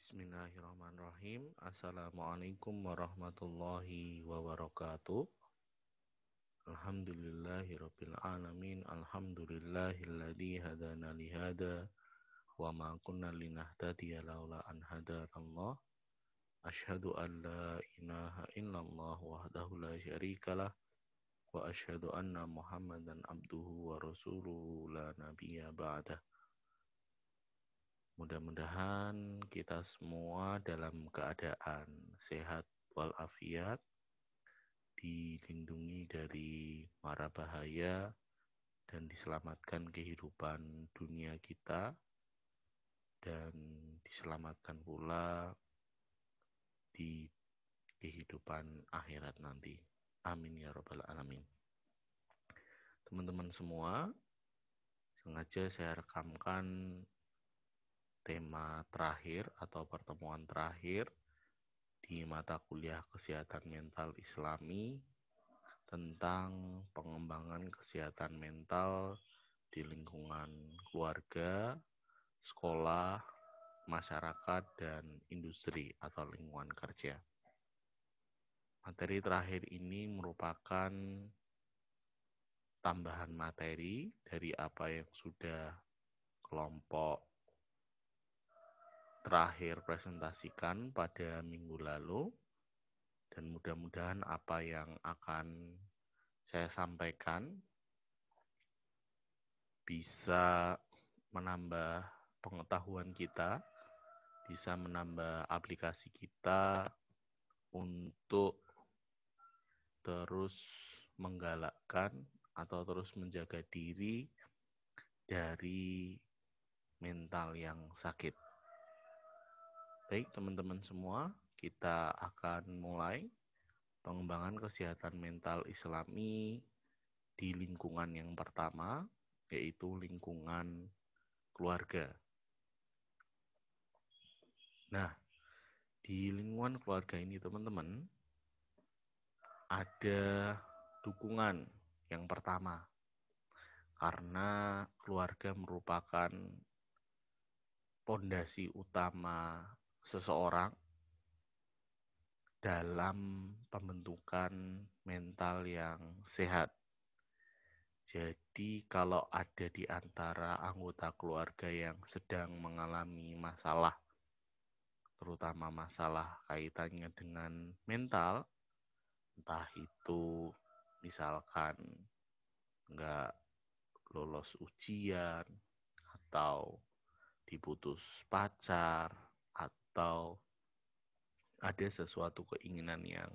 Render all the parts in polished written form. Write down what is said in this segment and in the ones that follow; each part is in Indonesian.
Bismillahirrahmanirrahim. Assalamualaikum warahmatullahi wabarakatuh. Alhamdulillahirabbil alamin. Alhamdulillahilladzi hadana lihada wa ma kunna linahtadiya laula an hadanallah. Asyhadu an la ilaha illallah wahdahu la syarikalah wa asyhadu anna Muhammadan abduhu wa rasuluhu la nabiyya ba'dah. Mudah-mudahan kita semua dalam keadaan sehat walafiat, dilindungi dari mara bahaya, dan diselamatkan kehidupan dunia kita, dan diselamatkan pula di kehidupan akhirat nanti. Amin ya rabbal alamin. Teman-teman semua, sengaja saya rekamkan tema terakhir atau pertemuan terakhir di mata kuliah Kesehatan Mental Islami tentang pengembangan kesehatan mental di lingkungan keluarga, sekolah, masyarakat, dan industri atau lingkungan kerja. Materi terakhir ini merupakan tambahan materi dari apa yang sudah kelompok terakhir presentasikan pada minggu lalu, dan mudah-mudahan apa yang akan saya sampaikan bisa menambah pengetahuan kita, bisa menambah aplikasi kita untuk terus menggalakkan atau terus menjaga diri dari mental yang sakit. Baik teman-teman semua, kita akan mulai pengembangan kesehatan mental Islami di lingkungan yang pertama, yaitu lingkungan keluarga. Nah, di lingkungan keluarga ini teman-teman, ada dukungan yang pertama. Karena keluarga merupakan pondasi utama seseorang dalam pembentukan mental yang sehat. Jadi kalau ada di antara anggota keluarga yang sedang mengalami masalah, terutama masalah kaitannya dengan mental, entah itu misalkan nggak lolos ujian, atau diputus pacar, atau ada sesuatu keinginan yang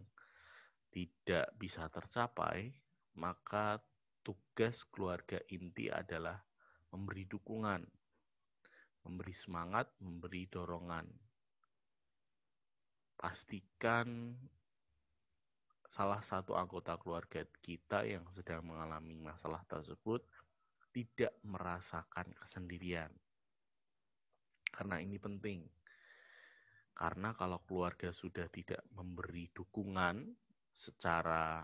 tidak bisa tercapai, maka tugas keluarga inti adalah memberi dukungan, memberi semangat, memberi dorongan. Pastikan salah satu anggota keluarga kita yang sedang mengalami masalah tersebut tidak merasakan kesendirian. Karena ini penting. Karena kalau keluarga sudah tidak memberi dukungan secara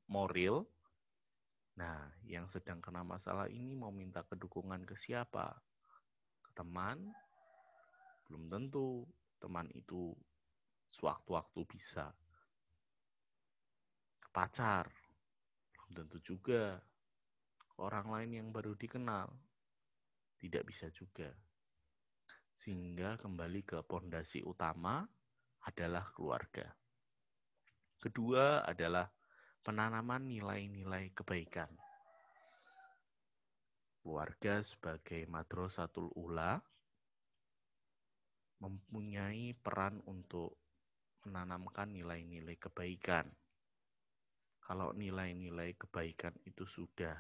moral, nah yang sedang kena masalah ini mau minta kedukungan ke siapa? Ke teman? Belum tentu teman itu sewaktu-waktu bisa. Ke pacar? Belum tentu juga. Ke orang lain yang baru dikenal? Tidak bisa juga. Sehingga kembali ke pondasi utama adalah keluarga. Kedua adalah penanaman nilai-nilai kebaikan. Keluarga sebagai madrasatul ula mempunyai peran untuk menanamkan nilai-nilai kebaikan. Kalau nilai-nilai kebaikan itu sudah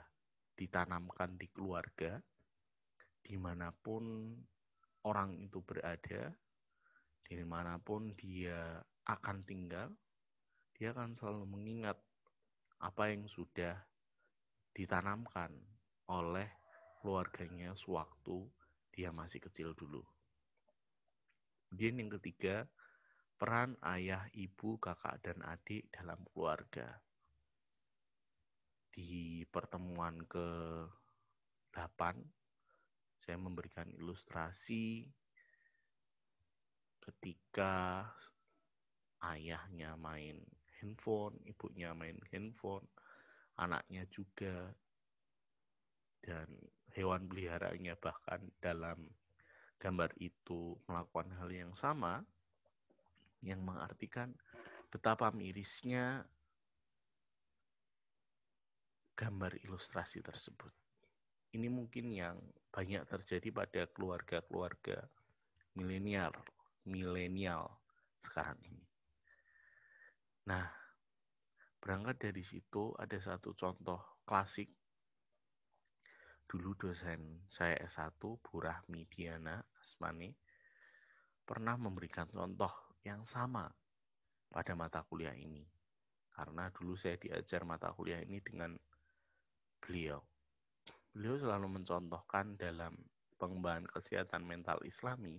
ditanamkan di keluarga, dimanapun orang itu berada, dimanapun dia akan tinggal, dia akan selalu mengingat apa yang sudah ditanamkan oleh keluarganya sewaktu dia masih kecil dulu. Kemudian yang ketiga, peran ayah, ibu, kakak, dan adik dalam keluarga. Di pertemuan ke-8, saya memberikan ilustrasi ketika ayahnya main handphone, ibunya main handphone, anaknya juga, dan hewan peliharaannya bahkan dalam gambar itu melakukan hal yang sama, yang mengartikan betapa mirisnya gambar ilustrasi tersebut. Ini mungkin yang banyak terjadi pada keluarga-keluarga milenial sekarang ini. Nah, berangkat dari situ ada satu contoh klasik. Dulu dosen saya S1, Bu Rahmi Diana Asmani, pernah memberikan contoh yang sama pada mata kuliah ini. Karena dulu saya diajar mata kuliah ini dengan beliau. Beliau selalu mencontohkan dalam pengembangan kesehatan mental Islami,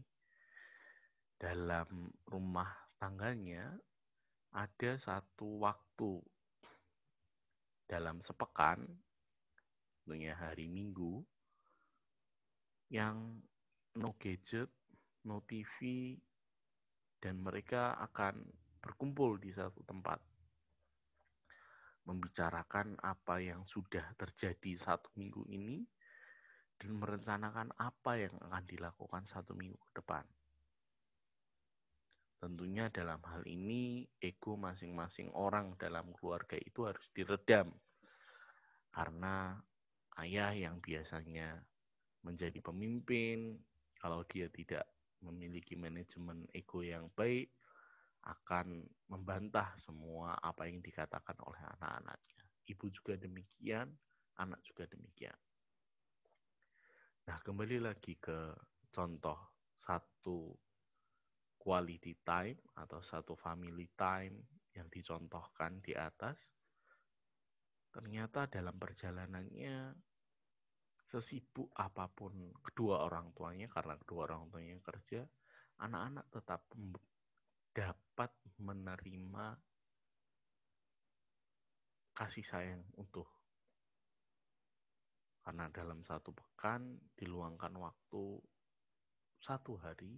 dalam rumah tangganya ada satu waktu dalam sepekan, tentunya hari Minggu, yang no gadget, no TV, dan mereka akan berkumpul di satu tempat, membicarakan apa yang sudah terjadi satu minggu ini, dan merencanakan apa yang akan dilakukan satu minggu ke depan. Tentunya dalam hal ini, ego masing-masing orang dalam keluarga itu harus diredam. Karena ayah yang biasanya menjadi pemimpin, kalau dia tidak memiliki manajemen ego yang baik, akan membantah semua apa yang dikatakan oleh anak-anaknya. Ibu juga demikian, anak juga demikian. Nah, kembali lagi ke contoh satu quality time atau satu family time yang dicontohkan di atas. Ternyata dalam perjalanannya, sesibuk apapun kedua orang tuanya, karena kedua orang tuanya kerja, anak-anak tetap dapat menerima kasih sayang utuh. Karena dalam satu pekan diluangkan waktu satu hari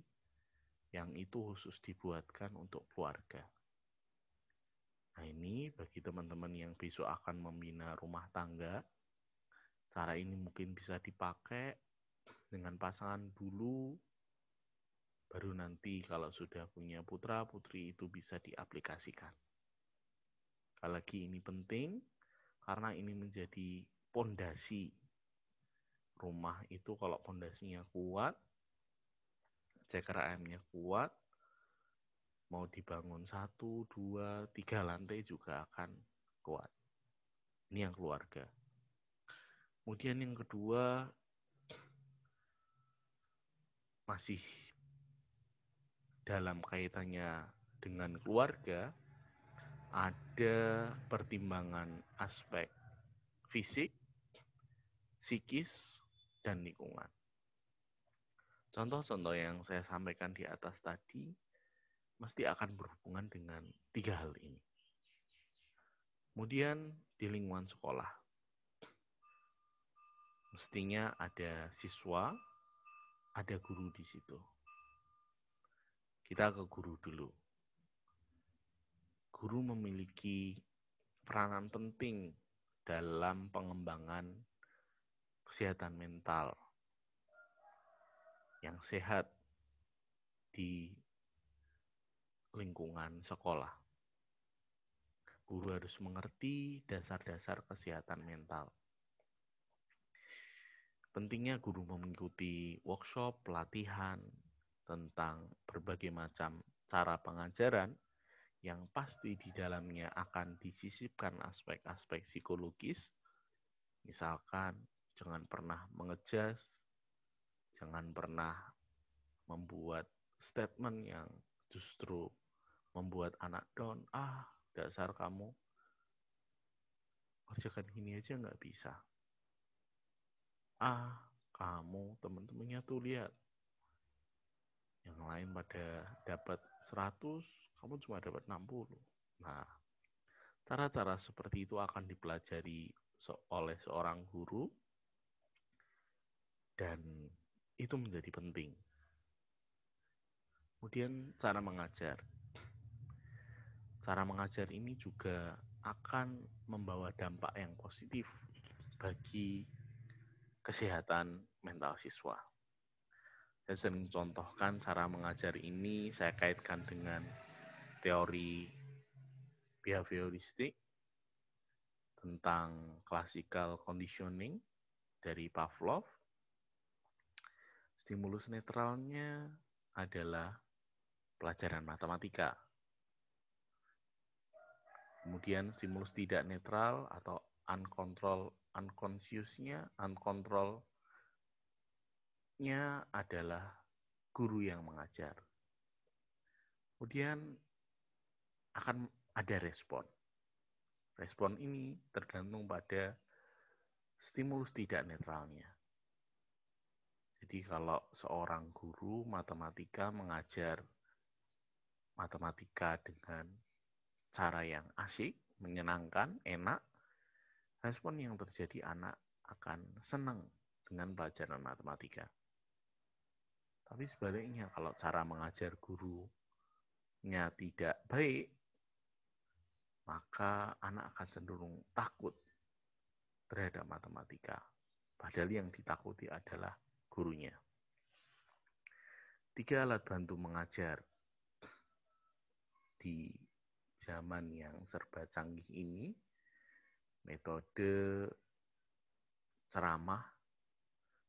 yang itu khusus dibuatkan untuk keluarga. Nah, ini bagi teman-teman yang besok akan membina rumah tangga, cara ini mungkin bisa dipakai dengan pasangan dulu, baru nanti kalau sudah punya putra putri itu bisa diaplikasikan. Sekali lagi ini penting karena ini menjadi pondasi. Rumah itu kalau pondasinya kuat, CKRM-nya kuat, mau dibangun 1, 2, 3 lantai juga akan kuat. Ini yang keluarga. Kemudian yang kedua, masih dalam kaitannya dengan keluarga, ada pertimbangan aspek fisik, psikis, dan lingkungan. Contoh-contoh yang saya sampaikan di atas tadi mesti akan berhubungan dengan 3 hal ini. Kemudian di lingkungan sekolah, mestinya ada siswa, ada guru di situ. Kita ke guru dulu. Guru memiliki peranan penting dalam pengembangan kesehatan mental yang sehat di lingkungan sekolah. Guru harus mengerti dasar-dasar kesehatan mental. Pentingnya guru mengikuti workshop, pelatihan tentang berbagai macam cara pengajaran yang pasti di dalamnya akan disisipkan aspek-aspek psikologis. Misalkan, jangan pernah mengejas, jangan pernah membuat statement yang justru membuat anak down. Dasar kamu kerjakan gini aja nggak bisa. Kamu teman-temannya tuh lihat, yang lain pada dapat 100, kamu cuma dapat 60. Nah, cara-cara seperti itu akan dipelajari oleh seorang guru dan itu menjadi penting. Kemudian cara mengajar. Cara mengajar ini juga akan membawa dampak yang positif bagi kesehatan mental siswa. Saya sering contohkan cara mengajar ini saya kaitkan dengan teori behavioristik tentang classical conditioning dari Pavlov. Stimulus netralnya adalah pelajaran matematika. Kemudian stimulus tidak netral atau unconsciousnya adalah guru yang mengajar. Kemudian akan ada respon. Respon ini tergantung pada stimulus tidak netralnya. Jadi kalau seorang guru matematika mengajar matematika dengan cara yang asyik, menyenangkan, enak, respon yang terjadi anak akan senang dengan pelajaran matematika. Tapi sebaliknya kalau cara mengajar gurunya tidak baik, maka anak akan cenderung takut terhadap matematika. Padahal yang ditakuti adalah gurunya. 3 alat bantu mengajar di zaman yang serba canggih ini, metode ceramah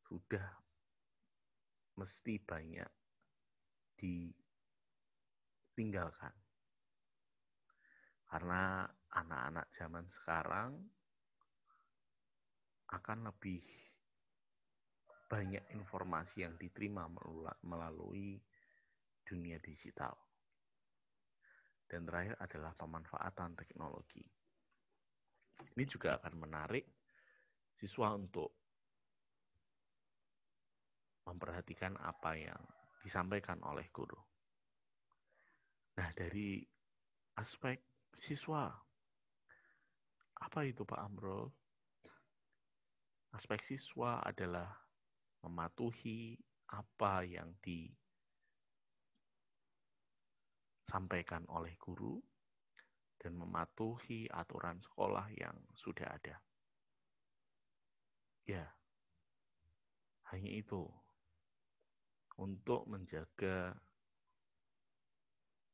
sudah mesti banyak ditinggalkan. Karena anak-anak zaman sekarang akan lebih banyak informasi yang diterima melalui dunia digital. Dan terakhir adalah pemanfaatan teknologi. Ini juga akan menarik siswa untuk memperhatikan apa yang disampaikan oleh guru. Nah, dari aspek siswa, apa itu Pak Amrul? Aspek siswa adalah mematuhi apa yang disampaikan oleh guru dan mematuhi aturan sekolah yang sudah ada. Ya, hanya itu. Untuk menjaga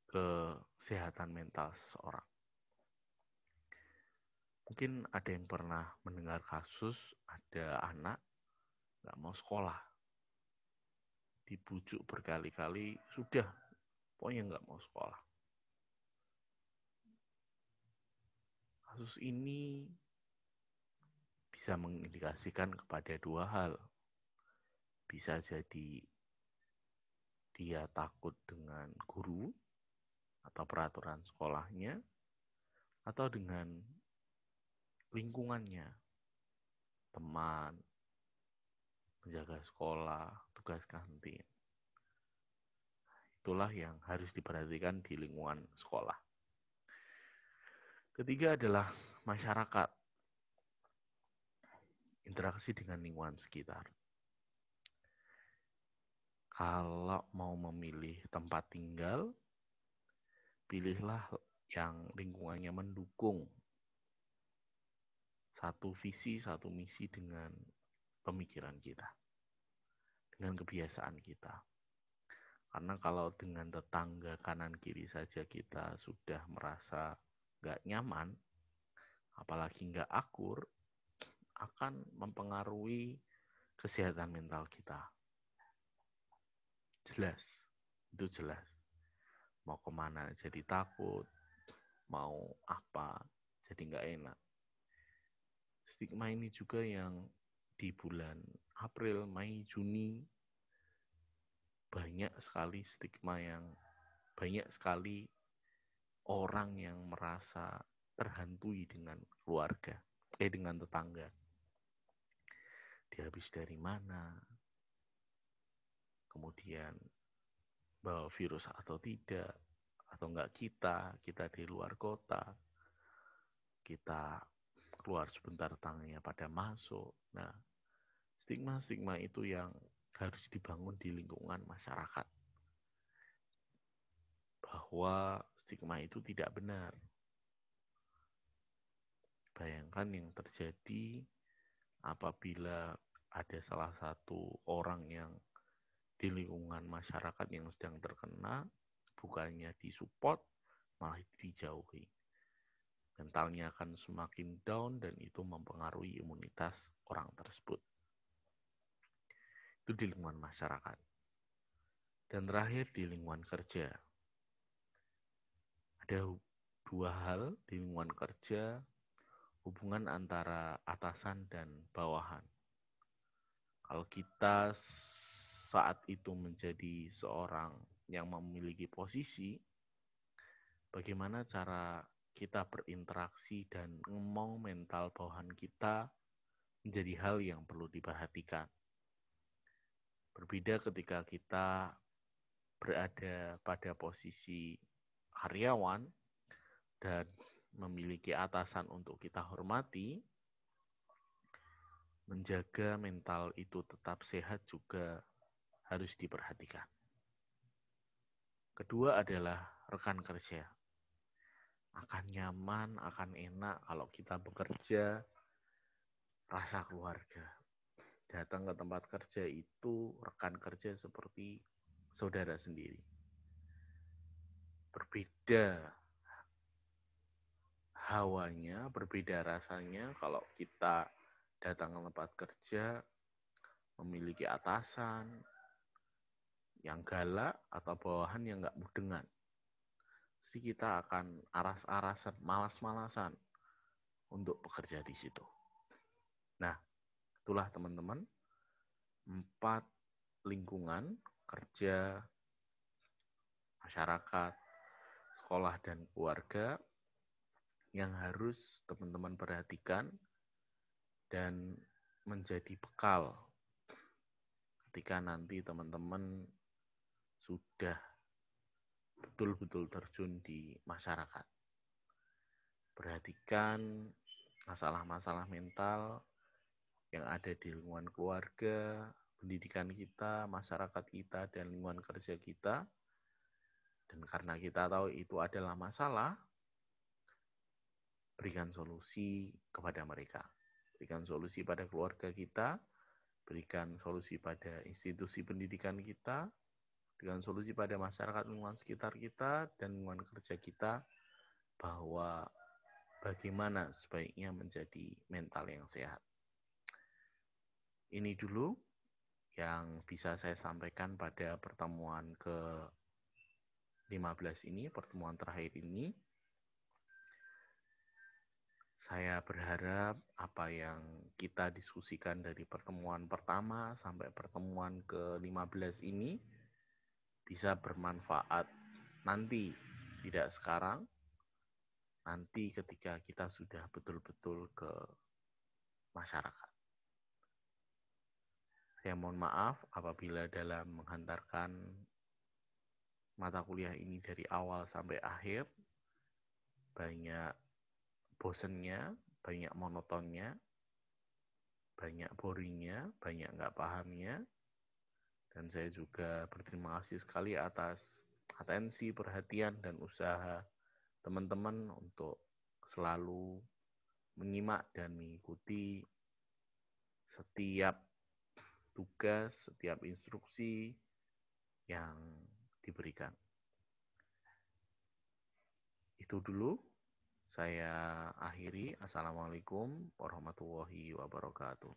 kesehatan mental seseorang. Mungkin ada yang pernah mendengar kasus ada anak nggak mau sekolah. Dibujuk berkali-kali, sudah, pokoknya nggak mau sekolah. Kasus ini bisa mengindikasikan kepada 2 hal. Bisa jadi dia takut dengan guru atau peraturan sekolahnya, atau dengan lingkungannya, teman, penjaga sekolah, tugas kantin. Itulah yang harus diperhatikan di lingkungan sekolah. Ketiga adalah masyarakat. Interaksi dengan lingkungan sekitar. Kalau mau memilih tempat tinggal, pilihlah yang lingkungannya mendukung satu visi, satu misi dengan pemikiran kita, dengan kebiasaan kita. Karena kalau dengan tetangga kanan kiri saja kita sudah merasa nggak nyaman, apalagi nggak akur, akan mempengaruhi kesehatan mental kita. Jelas, itu jelas. Mau kemana jadi takut, mau apa jadi nggak enak. Stigma ini juga yang di bulan April, Mei, Juni banyak sekali stigma yang banyak sekali orang yang merasa terhantui dengan keluarga, dengan tetangga. Dia habis dari mana? Kemudian bawa virus atau tidak, atau enggak kita di luar kota, kita keluar sebentar tangannya pada masuk. Nah, stigma-stigma itu yang harus dibangun di lingkungan masyarakat. bahwa stigma itu tidak benar. Bayangkan yang terjadi apabila ada salah satu orang yang di lingkungan masyarakat yang sedang terkena, bukannya disupport, malah dijauhi. Mentalnya akan semakin down dan itu mempengaruhi imunitas orang tersebut. Itu di lingkungan masyarakat. Dan terakhir di lingkungan kerja. Ada dua hal di lingkungan kerja, hubungan antara atasan dan bawahan. Kalau kita saat itu menjadi seorang yang memiliki posisi, bagaimana cara kita berinteraksi dan ngomong mental bawahan kita menjadi hal yang perlu diperhatikan. Berbeda ketika kita berada pada posisi karyawan dan memiliki atasan untuk kita hormati, menjaga mental itu tetap sehat juga harus diperhatikan. Kedua adalah rekan kerja. Akan nyaman, akan enak kalau kita bekerja, rasa keluarga. Datang ke tempat kerja itu rekan kerja seperti saudara sendiri. Berbeda hawanya, berbeda rasanya kalau kita datang ke tempat kerja, memiliki atasan yang galak atau bawahan yang nggak mudengan. Pasti kita akan aras-arasan, malas-malasan untuk bekerja di situ. Nah, itulah teman-teman, 4 lingkungan, kerja, masyarakat, sekolah, dan keluarga yang harus teman-teman perhatikan dan menjadi bekal ketika nanti teman-teman sudah betul-betul terjun di masyarakat. Perhatikan masalah-masalah mental yang ada di lingkungan keluarga, pendidikan kita, masyarakat kita, dan lingkungan kerja kita. Dan karena kita tahu itu adalah masalah, berikan solusi kepada mereka. Berikan solusi pada keluarga kita, berikan solusi pada institusi pendidikan kita, berikan solusi pada masyarakat lingkungan sekitar kita dan lingkungan kerja kita, bahwa bagaimana sebaiknya menjadi mental yang sehat. Ini dulu yang bisa saya sampaikan pada pertemuan ke-15 ini, pertemuan terakhir ini. Saya berharap apa yang kita diskusikan dari pertemuan pertama sampai pertemuan ke-15 ini bisa bermanfaat nanti, tidak sekarang, nanti ketika kita sudah betul-betul ke masyarakat. Saya mohon maaf apabila dalam menghantarkan mata kuliah ini dari awal sampai akhir banyak bosennya, banyak monotonnya, banyak boringnya, banyak nggak pahamnya. Dan saya juga berterima kasih sekali atas atensi, perhatian, dan usaha teman-teman untuk selalu menyimak dan mengikuti setiap tugas, setiap instruksi yang diberikan. Itu dulu saya akhiri. Assalamualaikum warahmatullahi wabarakatuh.